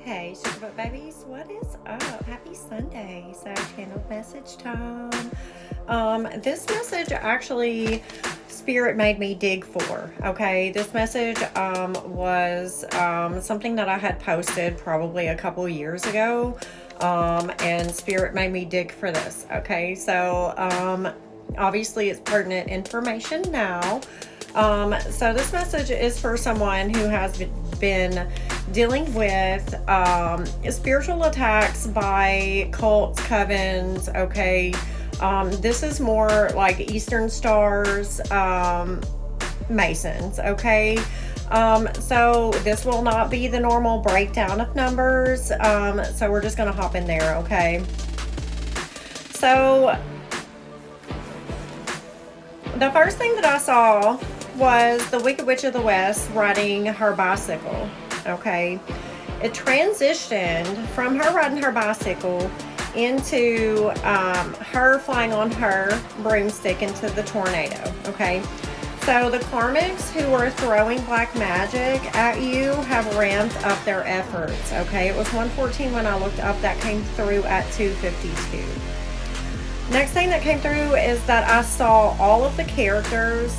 Hey, Sugarfoot babies, what is up? Happy Sunday. So, channel message time. This message actually Spirit made me dig for. Okay, this message was something that I had posted probably a couple years ago, and Spirit made me dig for this. Okay, so obviously it's pertinent information now. So this message is for someone who has been dealing with spiritual attacks by cults, covens. Okay, this is more like Eastern Stars, Masons. Okay, so this will not be the normal breakdown of numbers. So we're just gonna hop in there. Okay, so the first thing that I saw was the Wicked Witch of the West riding her bicycle. Okay, it transitioned from her riding her bicycle into her flying on her broomstick into the tornado. Okay, so the karmics who are throwing black magic at you have ramped up their efforts. Okay, it was 114 when I looked up. That came through at 252. Next thing that came through is that I saw all of the characters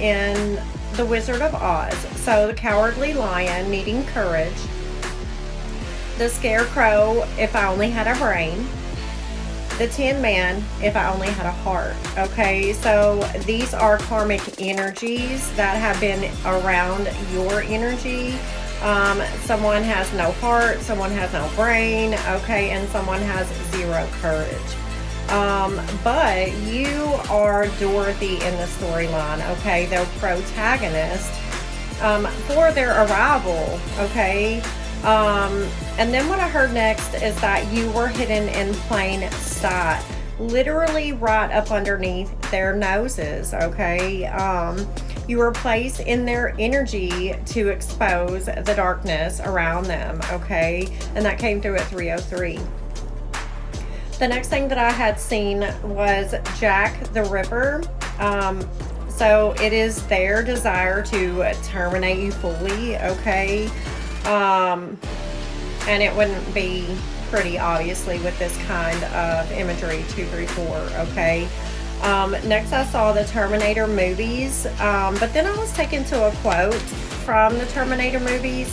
in The Wizard of Oz. So the Cowardly Lion needing courage, the Scarecrow if I only had a brain, the Tin Man if I only had a heart. Okay, so these are karmic energies that have been around your energy. Someone has no heart, someone has no brain, okay, and someone has zero courage. But you are Dorothy in the storyline, okay? The protagonist for their arrival, okay? And then what I heard next is that you were hidden in plain sight, literally right up underneath their noses, okay? You were placed in their energy to expose the darkness around them, okay? And that came through at 303. The next thing that I had seen was Jack the Ripper. So it is their desire to terminate you fully, okay? And it wouldn't be pretty, obviously, with this kind of imagery, 234, okay? Next I saw the Terminator movies, but then I was taken to a quote from the Terminator movies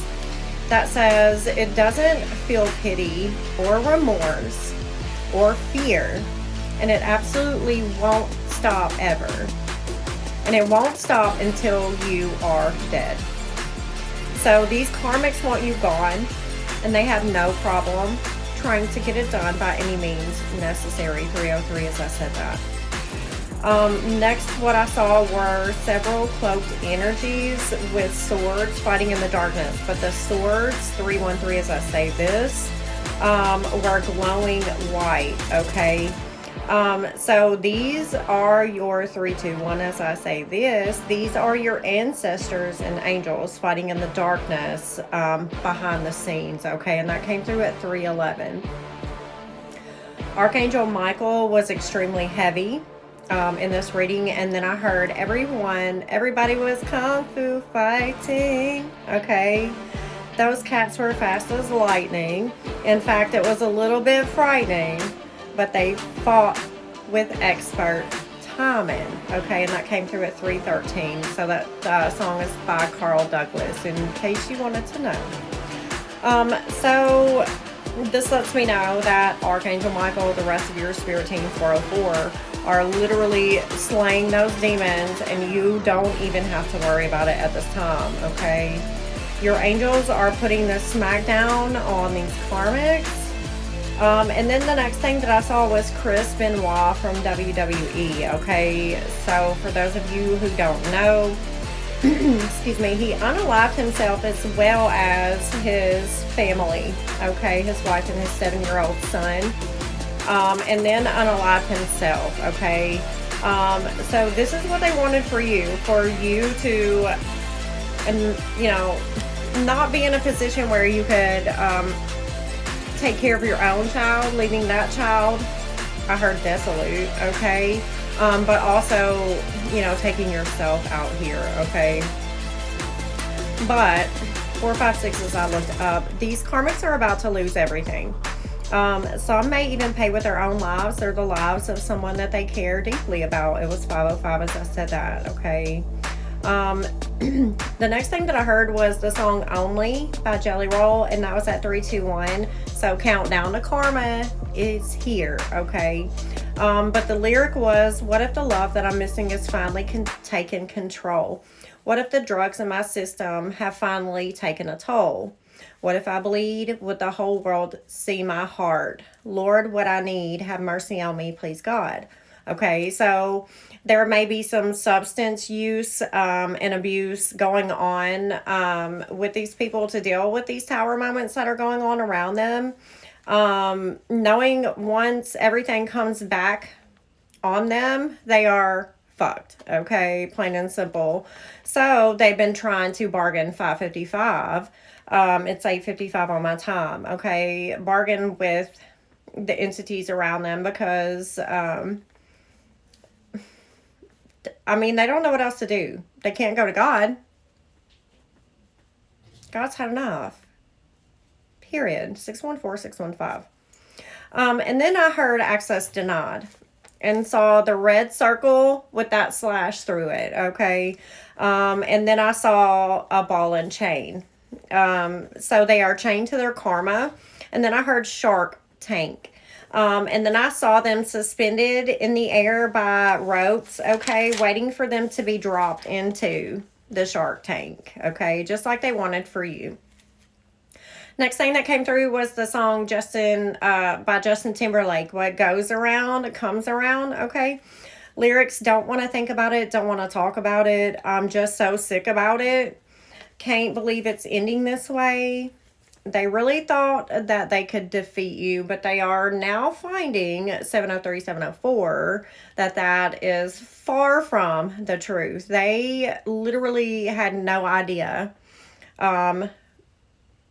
that says, "It doesn't feel pity or remorse or fear, and it absolutely won't stop ever. And it won't stop until you are dead." So these karmics want you gone, and they have no problem trying to get it done by any means necessary. 303, as I said that. Next, what I saw were several cloaked energies with swords fighting in the darkness. But the swords, 313, as I say this, were glowing white, okay? So these are your 321, as I say this. These are your ancestors and angels fighting in the darkness behind the scenes, okay? And that came through at 311. Archangel Michael was extremely heavy in this reading, and then I heard everybody was kung fu fighting, okay? Those cats were fast as lightning. In fact, it was a little bit frightening, but they fought with expert timing, okay? And that came through at 313. So that song is by Carl Douglas, in case you wanted to know. So this lets me know that Archangel Michael, the rest of your spirit team 404, are literally slaying those demons, and you don't even have to worry about it at this time, okay? Your angels are putting the smackdown on these karmics. And then the next thing that I saw was Chris Benoit from WWE, okay? So for those of you who don't know, excuse me, he unalived himself as well as his family, okay? His wife and his 7-year-old son. And then unalived himself, okay? So this is what they wanted for you to, and you know, not be in a position where you could take care of your own child, leaving that child, I heard, desolate, okay? But also, you know, taking yourself out here, okay? But 4, 5, 6 I looked up. These karmics are about to lose everything. Some may even pay with their own lives or the lives of someone that they care deeply about. It was 505 as I said that, okay? The next thing that I heard was the song Only by Jelly Roll, and that was at 3, 2, 1. So Countdown to Karma is here, okay? But the lyric was, what if the love that I'm missing is finally taken control? What if the drugs in my system have finally taken a toll? What if I bleed? Would the whole world see my heart? Lord, what I need, have mercy on me, please God. Okay, so there may be some substance use and abuse going on with these people to deal with these tower moments that are going on around them. Knowing once everything comes back on them, they are fucked, okay, plain and simple. So they've been trying to bargain 555. It's 8:55 on my time, okay, bargain with the entities around them because I mean, they don't know what else to do. They can't go to God. God's had enough. Period. 614, 615. And then I heard access denied and saw the red circle with that slash through it, okay? And then I saw a ball and chain. So they are chained to their karma. And then I heard Shark Tank. And then I saw them suspended in the air by ropes, okay, waiting for them to be dropped into the Shark Tank, okay, just like they wanted for you. Next thing that came through was the song by Justin Timberlake, What Goes Around Comes Around, okay? Lyrics, don't want to think about it, don't want to talk about it. I'm just so sick about it. Can't believe it's ending this way. They really thought that they could defeat you, but they are now finding 703, 704 that is far from the truth. They literally had no idea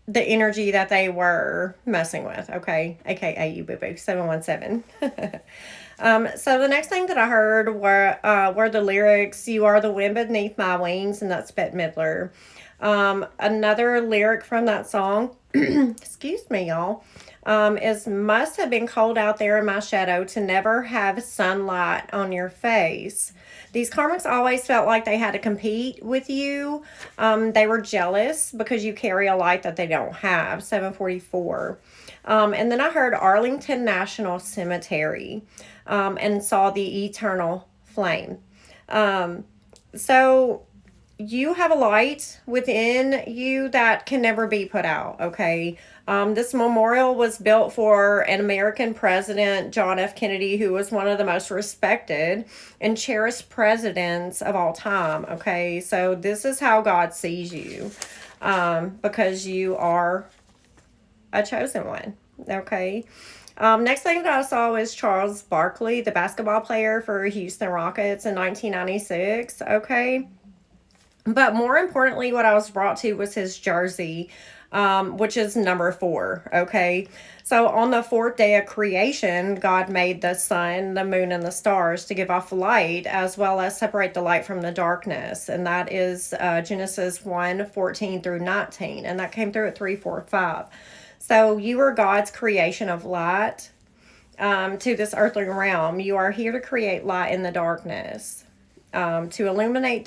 the energy that they were messing with, okay? AKA you, boo-boo, 717. So the next thing that I heard were the lyrics, you are the wind beneath my wings, and that's Bette Midler. Another lyric from that song, excuse me, y'all, is must have been cold out there in my shadow to never have sunlight on your face. These karmics always felt like they had to compete with you. They were jealous because you carry a light that they don't have, 744. And then I heard Arlington National Cemetery and saw the eternal flame. So you have a light within you that can never be put out, okay? This memorial was built for an American president, John F. Kennedy, who was one of the most respected and cherished presidents of all time, okay? So this is how God sees you, because you are a chosen one, okay? Next thing that I saw was Charles Barkley, the basketball player for Houston Rockets in 1996, okay? But more importantly, what I was brought to was his jersey, which is number 4, okay? So on the 4th day of creation, God made the sun, the moon, and the stars to give off light, as well as separate the light from the darkness. And that is Genesis 1, 14 through 19. And that came through at 3, 4, 5. So you are God's creation of light to this earthly realm. You are here to create light in the darkness, to illuminate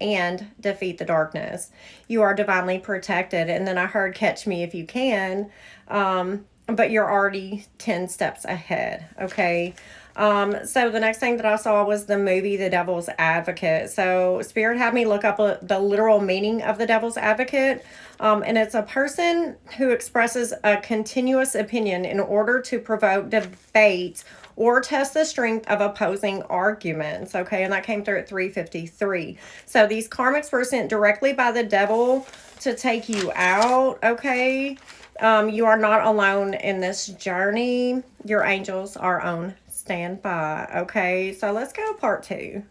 and defeat the darkness. You are divinely protected. And then I heard catch me if you can, but you're already 10 steps ahead, okay? So the next thing that I saw was the movie The Devil's Advocate. So Spirit had me look up the literal meaning of the Devil's Advocate, and it's a person who expresses a continuous opinion in order to provoke debate or test the strength of opposing arguments, okay? And that came through at 353. So these karmics were sent directly by the devil to take you out, okay? You are not alone in this journey. Your angels are on standby, okay? So let's go part 2.